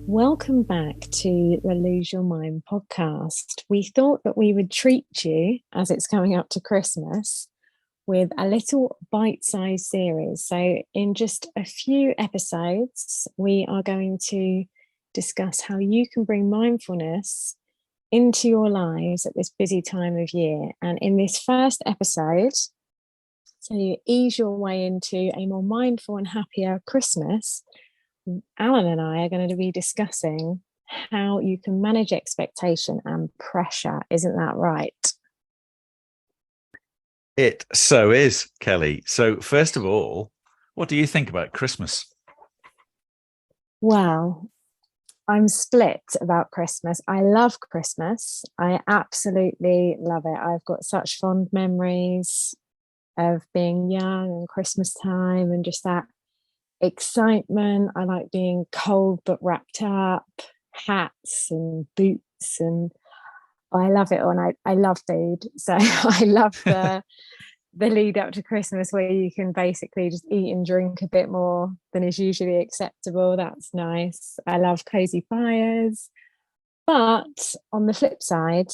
Welcome back to the Lose Your Mind podcast. We thought that we would treat you as it's coming up to Christmas with a little bite sized series. So, in just a few episodes, we are going to discuss how you can bring mindfulness into your lives at this busy time of year. And in this first episode, so you ease your way into a more mindful and happier Christmas, Alan and I are going to be discussing how you can manage expectation and pressure. Isn't that right? It so is, Kelly. So, first of all, what do you think about Christmas? Well, I'm split about Christmas. I love Christmas. I absolutely love it. I've got such fond memories of being young and Christmas time and just that excitement. I like being cold but wrapped up, hats and boots, and I love it all. And I love food. So I love the lead up to Christmas where you can basically just eat and drink a bit more than is usually acceptable. That's nice. I love cozy fires. But on the flip side,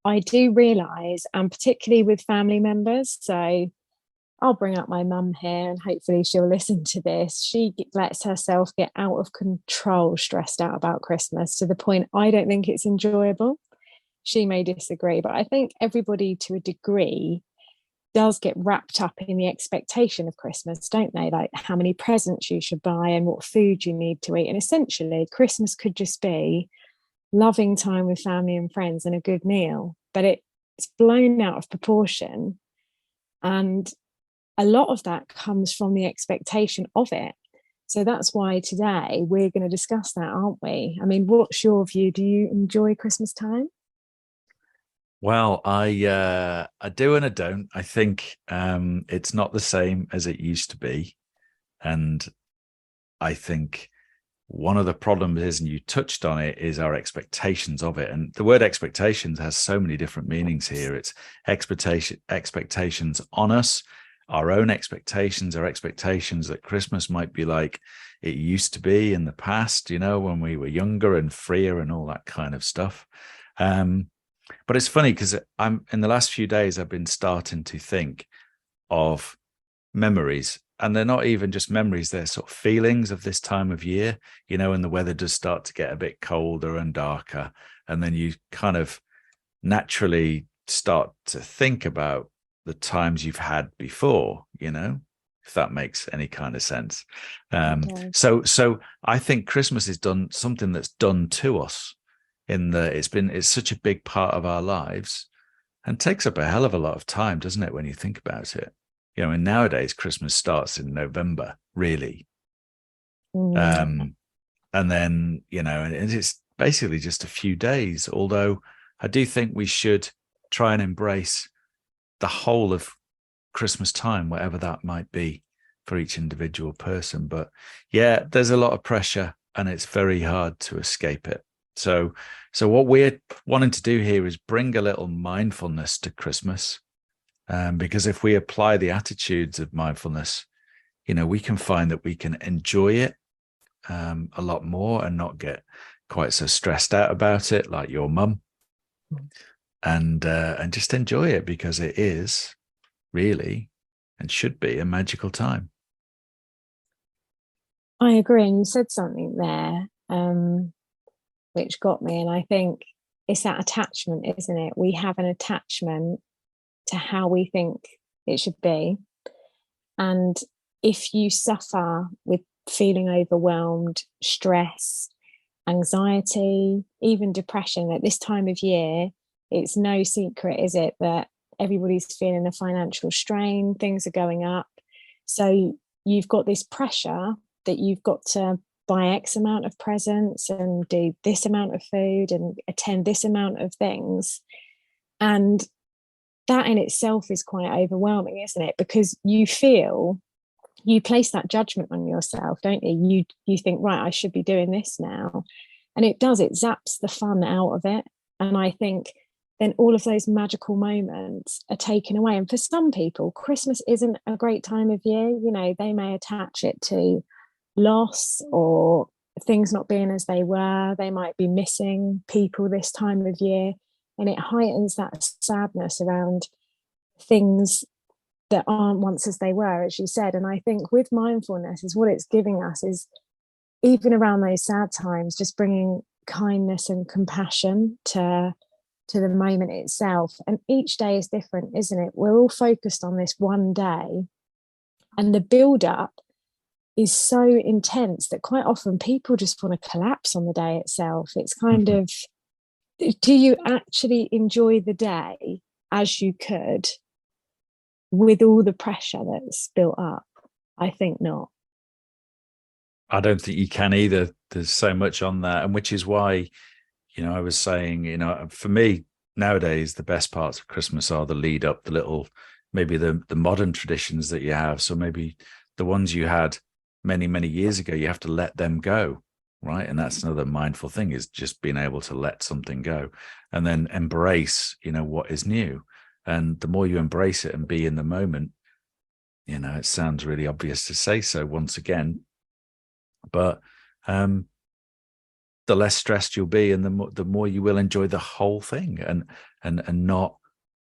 I do realize, and particularly with family members, so I'll bring up my mum here and hopefully she'll listen to this. She lets herself get out of control, stressed out about Christmas to the point I don't think it's enjoyable. She may disagree, but I think everybody to a degree does get wrapped up in the expectation of Christmas, don't they? Like how many presents you should buy and what food you need to eat. And essentially, Christmas could just be loving time with family and friends and a good meal, but it's blown out of proportion. And a lot of that comes from the expectation of it. So that's why today we're going to discuss that, aren't we? I mean, what's your view? Do you enjoy Christmas time? Well, I do and I don't. I think it's not the same as it used to be, and I think one of the problems is, and you touched on it, is our expectations of it. And the word expectations has so many different meanings here. It's expectations on us, our own expectations, our expectations that Christmas might be like it used to be in the past, when we were younger and freer and all that kind of stuff. But it's funny because I'm in the last few days, I've been starting to think of memories, and they're not even just memories, they're sort of feelings of this time of year, when the weather does start to get a bit colder and darker. And then you kind of naturally start to think about the times you've had before, if that makes any kind of sense. Okay. So I think Christmas is done something that's done to us in the it's such a big part of our lives and takes up a hell of a lot of time, doesn't it, when you think about it? And nowadays Christmas starts in November, really. Mm. And then, and it's basically just a few days, although I do think we should try and embrace the whole of Christmas time, whatever that might be for each individual person. But yeah, there's a lot of pressure and it's very hard to escape it. So what we're wanting to do here is bring a little mindfulness to Christmas, because if we apply the attitudes of mindfulness, we can find that we can enjoy it a lot more and not get quite so stressed out about it, like your mum, and just enjoy it because it is really and should be a magical time. I agree. And you said something there, which got me. And I think it's that attachment, isn't it? We have an attachment to how we think it should be. And if you suffer with feeling overwhelmed, stress, anxiety, even depression at this time of year, it's no secret, is it, that everybody's feeling a financial strain, things are going up. So you've got this pressure that you've got to buy X amount of presents and do this amount of food and attend this amount of things. And that in itself is quite overwhelming, isn't it? Because you place that judgment on yourself, don't you? You think, right, I should be doing this now. And it zaps the fun out of it. And I think then all of those magical moments are taken away. And for some people, Christmas isn't a great time of year. They may attach it to loss or things not being as they were. They might be missing people this time of year, and it heightens that sadness around things that aren't once as they were, as you said. And I think with mindfulness is what it's giving us is, even around those sad times, just bringing kindness and compassion to the moment itself. And each day is different, isn't it? We're all focused on this one day, and the build up is so intense that quite often people just want to collapse on the day itself. It's kind of, do you actually enjoy the day as you could with all the pressure that's built up? I think not. I don't think you can either. There's so much on that, and which is why, I was saying, for me nowadays, the best parts of Christmas are the lead up, the little, maybe the modern traditions that you have. So maybe the ones you had many, many years ago, you have to let them go, right? And that's another mindful thing, is just being able to let something go and then embrace, what is new. And the more you embrace it and be in the moment, it sounds really obvious to say so once again, but the less stressed you'll be, and the more you will enjoy the whole thing, and not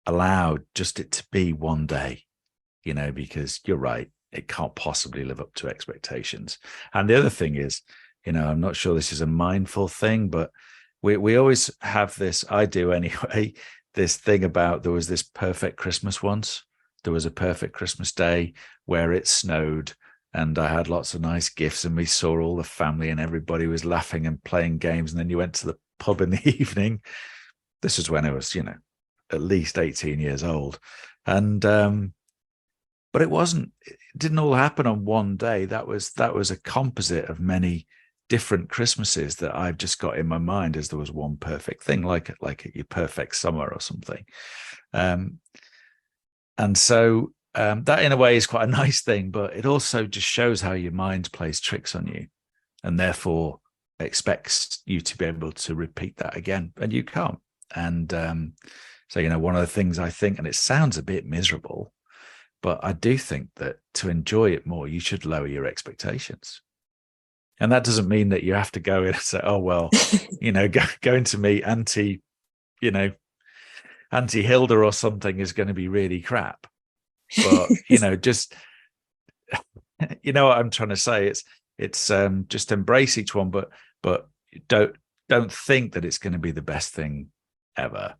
allow just it to be one day, because you're right, it can't possibly live up to expectations. And the other thing is, I'm not sure this is a mindful thing, but we always have this, I do anyway, this thing about, there was this perfect Christmas once. There was a perfect Christmas day where it snowed, and I had lots of nice gifts, and we saw all the family and everybody was laughing and playing games. And then you went to the pub in the evening. This is when I was, at least 18 years old. And, but it didn't all happen on one day. That was a composite of many different Christmases that I've just got in my mind as there was one perfect thing, like your perfect summer or something. And so that in a way is quite a nice thing, but it also just shows how your mind plays tricks on you, and therefore expects you to be able to repeat that again, and you can't. And so, one of the things I think, and it sounds a bit miserable, but I do think that to enjoy it more, you should lower your expectations. And that doesn't mean that you have to go in and say, oh, well, going to meet Auntie Hilda or something is going to be really crap. But, just, what I'm trying to say, it's just embrace each one, but don't think that it's going to be the best thing ever.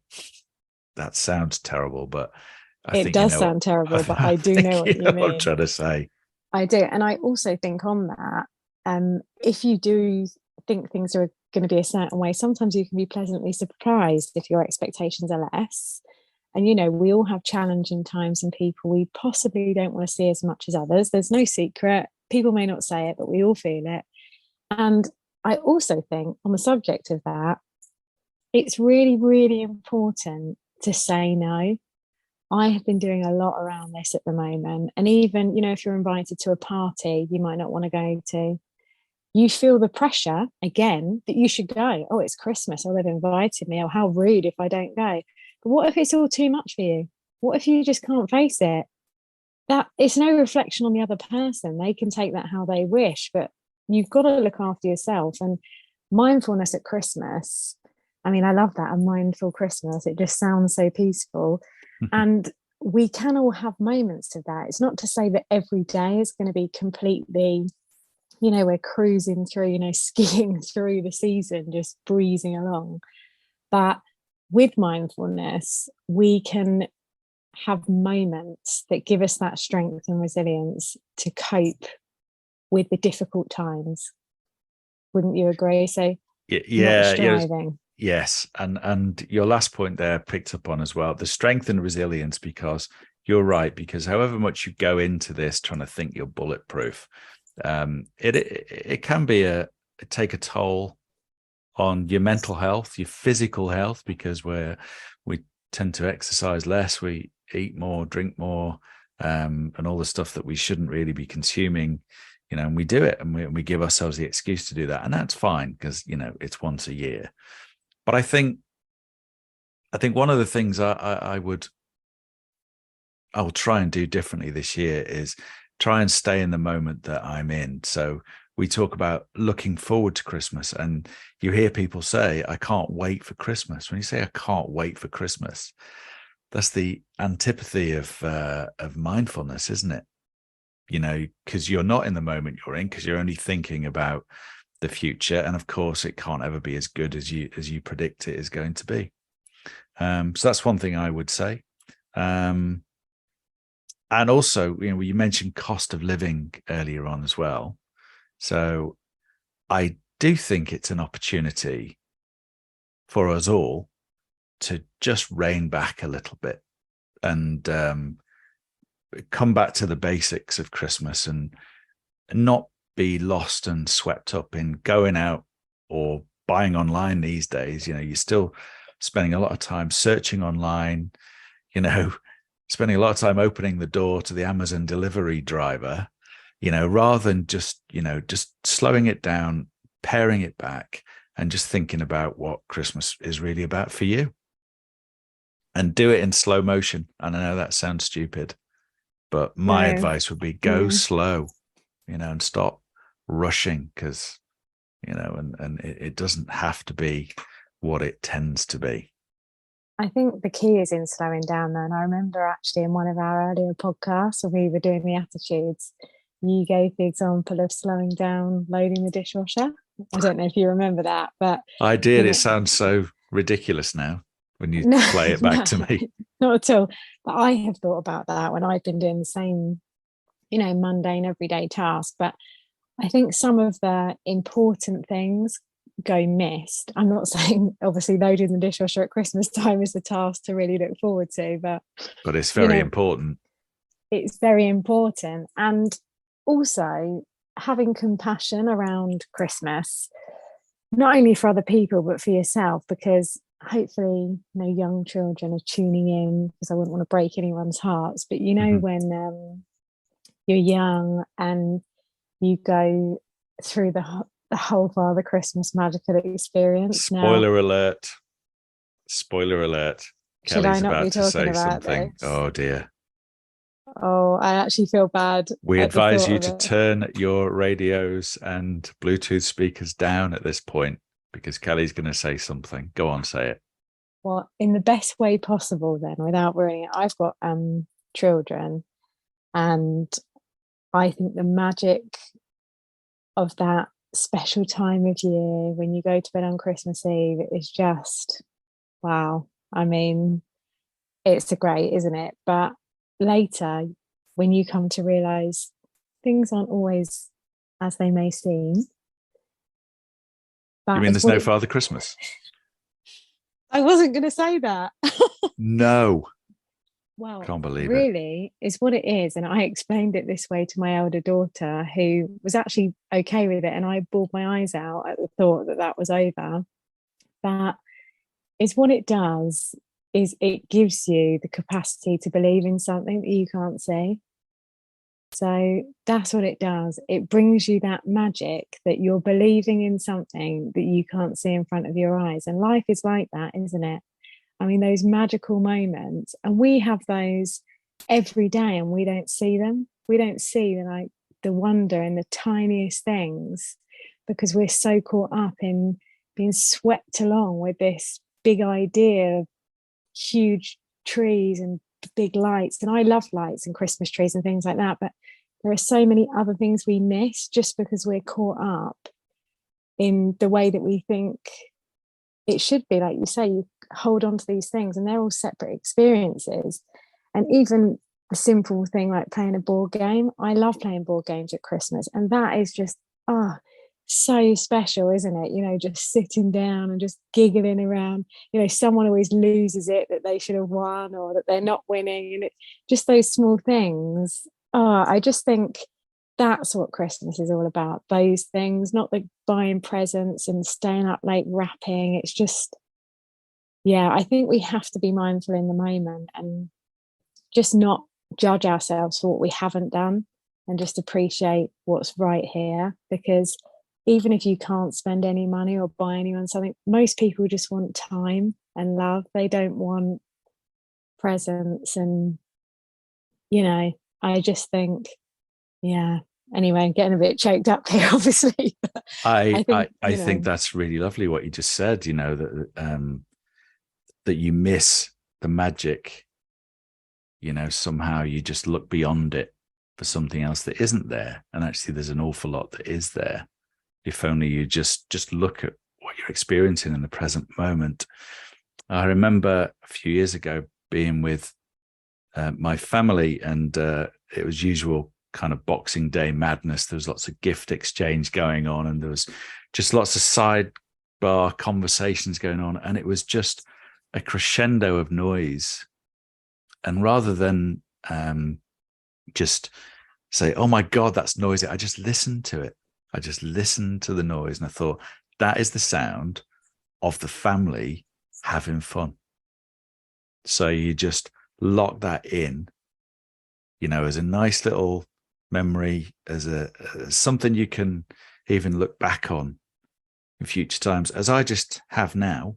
That sounds terrible, but I think it does sound terrible, but I do know what you mean. What I'm trying to say. I do. And I also think on that, if you do think things are going to be a certain way, sometimes you can be pleasantly surprised if your expectations are less. And, we all have challenging times and people we possibly don't want to see as much as others. There's no secret. People may not say it, but we all feel it. And I also think, on the subject of that, it's really, really important to say no. I have been doing a lot around this at the moment. And even, if you're invited to a party you might not want to go to, you feel the pressure again that you should go. Oh, it's Christmas. Oh, they've invited me. Oh, how rude if I don't go. But what if it's all too much for you? What if you just can't face it? That it's no reflection on the other person. They can take that how they wish, but you've got to look after yourself. And mindfulness at Christmas, I mean, I love that, a mindful Christmas. It just sounds so peaceful. And we can all have moments of that. It's not to say that every day is going to be completely, we're cruising through, skiing through the season, just breezing along. But with mindfulness, we can have moments that give us that strength and resilience to cope with the difficult times. Wouldn't you agree? So yeah, striving. yes. And your last point there picked up on as well, the strength and resilience, because you're right, because however much you go into this trying to think you're bulletproof, it can be take a toll on your mental health, your physical health, because we tend to exercise less, we eat more, drink more, and all the stuff that we shouldn't really be consuming, and we do it, and we give ourselves the excuse to do that, and that's fine because it's once a year. But I think one of the things I will try and do differently this year is try and stay in the moment that I'm in. So we talk about looking forward to Christmas, and you hear people say, I can't wait for Christmas. When you say I can't wait for Christmas, that's the antipathy of mindfulness, isn't it? You know, because you're not in the moment you're in, because you're only thinking about the future. And of course, it can't ever be as good as you predict it is going to be. So that's one thing I would say. And also, you know, you mentioned cost of living earlier on as well. So I do think it's an opportunity for us all to just rein back a little bit and come back to the basics of Christmas, and not be lost and swept up in going out or buying online these days. You know, you're still spending a lot of time searching online, you know, spending a lot of time opening the door to the Amazon delivery driver, you know, rather than just, you know, just slowing it down, paring it back, and just thinking about what Christmas is really about for you. And do it in slow motion. And I know that sounds stupid, but my No. advice would be go slow, you know, and stop rushing, because, you know, and it doesn't have to be what it tends to be. I think the key is in slowing down though. And I remember actually in one of our earlier podcasts when we were doing the attitudes, you gave the example of slowing down, loading the dishwasher. I don't know if you remember that, but I you did. It know, sounds so ridiculous now when you no, play it back no, to me. not at all. But I have thought about that when I've been doing the same, you know, mundane everyday task. But I think some of the important things go missed. I'm not saying obviously loading the dishwasher at Christmas time is the task to really look forward to, But it's you very know, important. it's very important. And also having compassion around Christmas, not only for other people, but for yourself, because hopefully no young children are tuning in, because I wouldn't want to break anyone's hearts. But you know, Mm-hmm. when you're young and you go through the whole Father Christmas magical experience. Now, Spoiler alert. Spoiler alert. should I Kelly's not be about to talking say about something. this? Oh dear. Oh, I actually feel bad We at the advise thought you of to it. turn your radios and Bluetooth speakers down at this point, because Kelly's going to say something. Go on, say it. Well, in the best way possible, then, without ruining it. I've got children, and I think the magic of that special time of year when you go to bed on Christmas Eve is just wow. I mean, it's a great, isn't it? But later, when you come to realize things aren't always as they may seem, You that mean is there's what no it. Father Christmas? I wasn't going to say that. No. Well, Can't believe it. really, is what it is. And I explained it this way to my elder daughter, who was actually okay with it. And I bawled my eyes out at the thought that that was over. That is what it does, is it gives you the capacity to believe in something that you can't see. So that's what it does. It brings you that magic that you're believing in something that you can't see in front of your eyes. And life is like that, isn't it? I mean, those magical moments, and we have those every day and we don't see them. We don't see the wonder in the tiniest things, because we're so caught up in being swept along with this big idea of huge trees and big lights. And I love lights and Christmas trees and things like that. But there are so many other things we miss just because we're caught up in the way that we think it should be. Like you say, you hold on to these things and they're all separate experiences. And even a simple thing like playing a board game. I love playing board games at Christmas. And that is just, so special, isn't it? You know, just sitting down and just giggling around. You know, someone always loses it that they should have won or that they're not winning. And it just those small things. I just think that's what Christmas is all about. Those things, not the buying presents and staying up late wrapping. It's just, yeah, I think we have to be mindful in the moment and just not judge ourselves for what we haven't done, and just appreciate what's right here. Because even if you can't spend any money or buy anyone something, most people just want time and love. They don't want presents. And, you know, I just think, yeah, Anyway, I'm getting a bit choked up here, obviously. I think, I think that's really lovely what you just said. You know that you miss the magic. You know, somehow you just look beyond it for something else that isn't there, and actually, there's an awful lot that is there. If only you just look at what you're experiencing in the present moment. I remember a few years ago being with my family, and it was usual kind of Boxing Day madness. There was lots of gift exchange going on, and there was just lots of sidebar conversations going on, and it was just a crescendo of noise. And rather than just say, "Oh my God, that's noisy," I just listened to it. I just listened to the noise, and I thought, that is the sound of the family having fun. So you just lock that in, you know, as a nice little memory, as something you can even look back on in future times, as I just have now,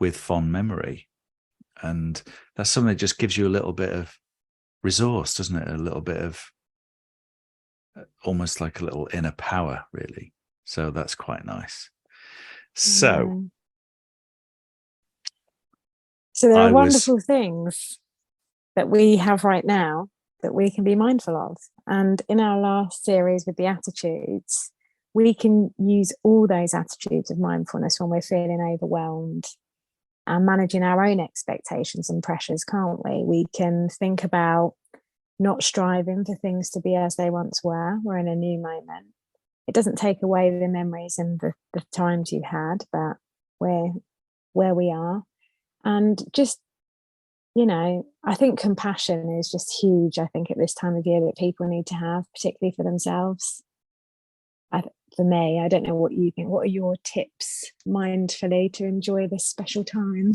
with fond memory. And that's something that just gives you a little bit of resource, doesn't it? A little bit of almost like a little inner power, really. So that's quite nice. So there are I was, wonderful things that we have right now that we can be mindful of. And in our last series with the attitudes, we can use all those attitudes of mindfulness when we're feeling overwhelmed and managing our own expectations and pressures, can't we? We can think about not striving for things to be as they once were. We're in a new moment. It doesn't take away the memories and the times you had, but we're where we are. And just, you know, I think compassion is just huge. I think at this time of year that people need to have, particularly for themselves. For me, I don't know what you think. What are your tips mindfully to enjoy this special time?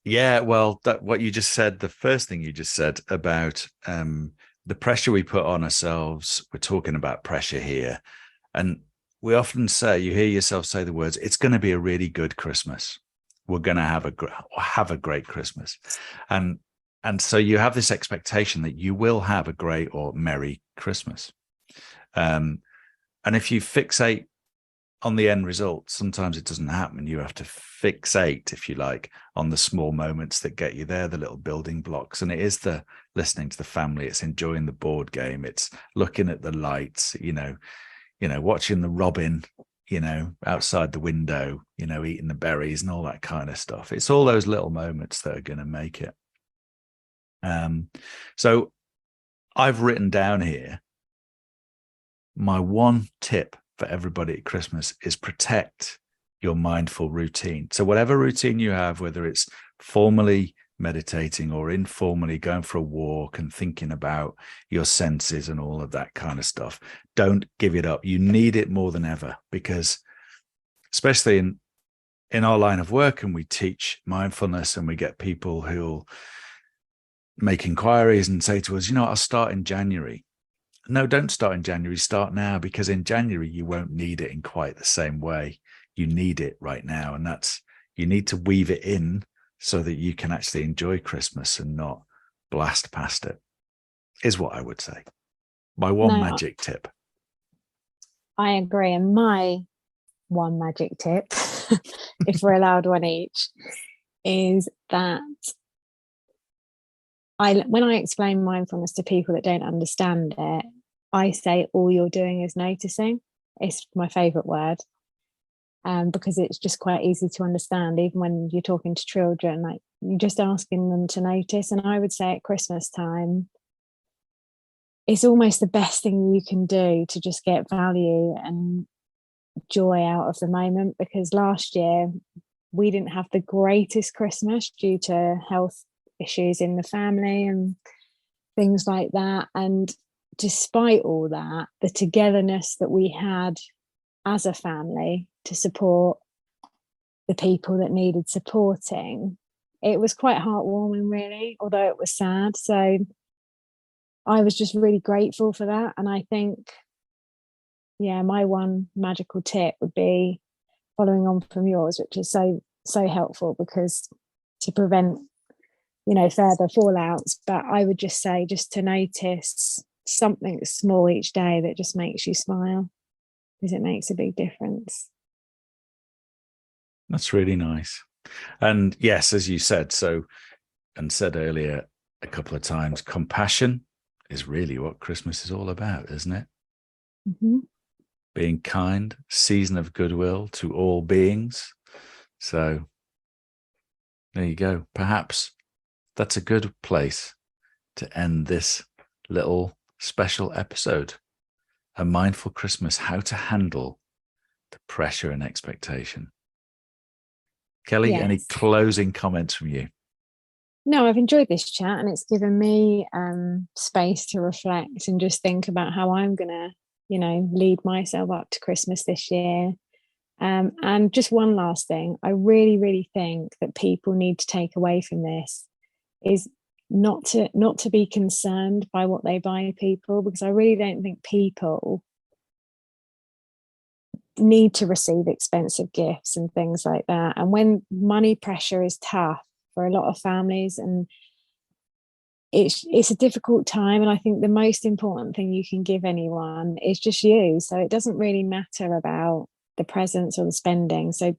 yeah, well, that what you just said, the first thing you just said about the pressure we put on ourselves. We're talking about pressure here. And we often say, you hear yourself say the words, it's going to be a really good Christmas. We're going to have a great Christmas. And so you have this expectation that you will have a great or merry Christmas. And if you fixate on the end result, sometimes it doesn't happen. You have to fixate, if you like, on the small moments that get you there, the little building blocks. And it is the listening to the family, it's enjoying the board game, it's looking at the lights, watching the robin, outside the window, eating the berries and all that kind of stuff. It's all those little moments that are going to make it. So I've written down here, my one tip for everybody at Christmas is protect your mindful routine. So whatever routine you have, whether it's formally meditating or informally going for a walk and thinking about your senses and all of that kind of stuff, don't give it up. You need it more than ever, because especially in our line of work, and we teach mindfulness and we get people who'll make inquiries and say to us, I'll start in January. No, don't start in January. Start now, because in January, you won't need it in quite the same way. You need it right now. And you need to weave it in so that you can actually enjoy Christmas and not blast past it, is what I would say. My one magic tip. I agree. And my one magic tip, if we're allowed one each, is that when I explain mindfulness to people that don't understand it, I say all you're doing is noticing. It's my favorite word, because it's just quite easy to understand, even when you're talking to children. Like, you're just asking them to notice. And I would say at Christmas time, it's almost the best thing you can do to just get value and joy out of the moment, because last year we didn't have the greatest Christmas due to health issues in the family and things like that. And despite all that, the togetherness that we had as a family to support the people that needed supporting, it was quite heartwarming, really, although it was sad. So I was just really grateful for that. And I think, yeah, my one magical tip would be following on from yours, which is so helpful, because to prevent further fallouts. But I would just say, just to notice something small each day that just makes you smile, because it makes a big difference. That's really nice. And yes, as you said, and said earlier a couple of times, compassion is really what Christmas is all about, isn't it? Mm-hmm. Being kind, season of goodwill to all beings. So there you go. Perhaps that's a good place to end this little special episode. A mindful Christmas, how to handle the pressure and expectation. Kelly, any Yes. closing comments from you? No, I've enjoyed this chat, and it's given me space to reflect and just think about how I'm going to, lead myself up to Christmas this year. And just one last thing, I really, really think that people need to take away from this is not to be concerned by what they buy people, because I really don't think people need to receive expensive gifts and things like that. And when money pressure is tough for a lot of families, and it's a difficult time, and I think the most important thing you can give anyone is just you. So it doesn't really matter about the presents or the spending. So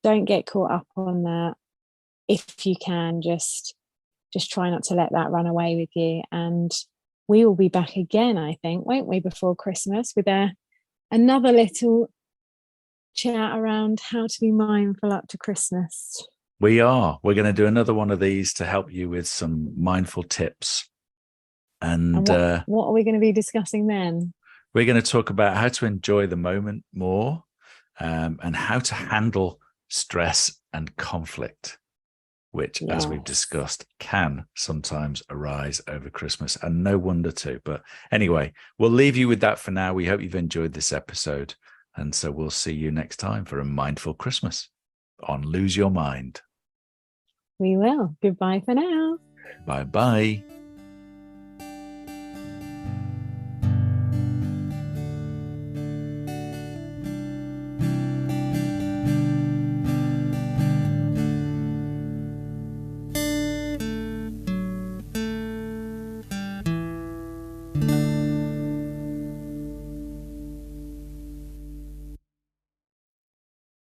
don't get caught up on that. If you can, just try not to let that run away with you. And we will be back again, I think, won't we, before Christmas, with another little chat around how to be mindful up to Christmas. We're going to do another one of these to help you with some mindful tips. And what are we going to be discussing then? We're going to talk about how to enjoy the moment more, and how to handle stress and conflict, which, as we've discussed, can sometimes arise over Christmas, and no wonder too. But anyway, we'll leave you with that for now. We hope you've enjoyed this episode. And so we'll see you next time for a mindful Christmas on Lose Your Mind. We will. Goodbye for now. Bye-bye.